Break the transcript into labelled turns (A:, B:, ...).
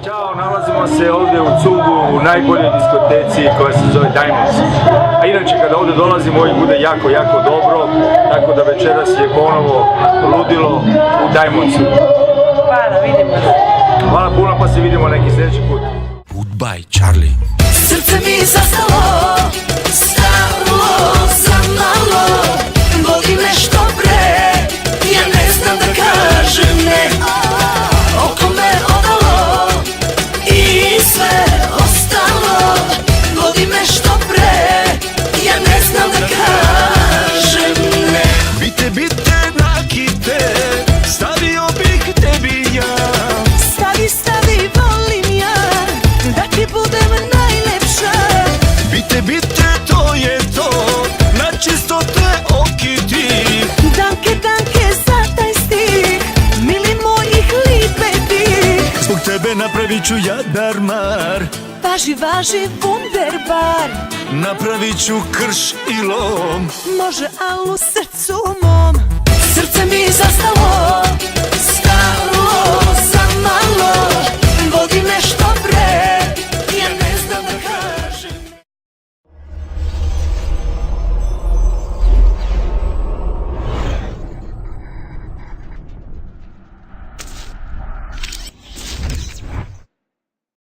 A: Ćao, nalazimo se ovdje u Cugu, u najboljoj diskoteci koja se zove Diamonds. A inače kada ovdje dolazimo uvijek bude jako, jako dobro, tako da večeras je ponovo ludilo u Diamondsu.
B: Hvala, vidimo se.
A: Hvala puno, pa se vidimo neki sljedeći put.
C: Goodbye, Charlie.
D: Srce mi zastalo, stalo za malo, voli nešto bre, ja ne znam da kažem ne. Oko me odalo i sve ostalo, voli nešto bre, ja ne znam da kažem ne.
C: Bite, nakite, stavio bih tebi ja.
D: Stavi, volim ja, da ti budem najlepša.
C: Bite, to je to, načisto te okiti.
D: Danke za taj stih, mili mojih lipe ti.
C: Zbog tebe napravit ću ja darmar,
D: Važi, wunderbar.
C: napravit ću krš i lom.
D: Može, al u srcu mom, srce mi zastalo,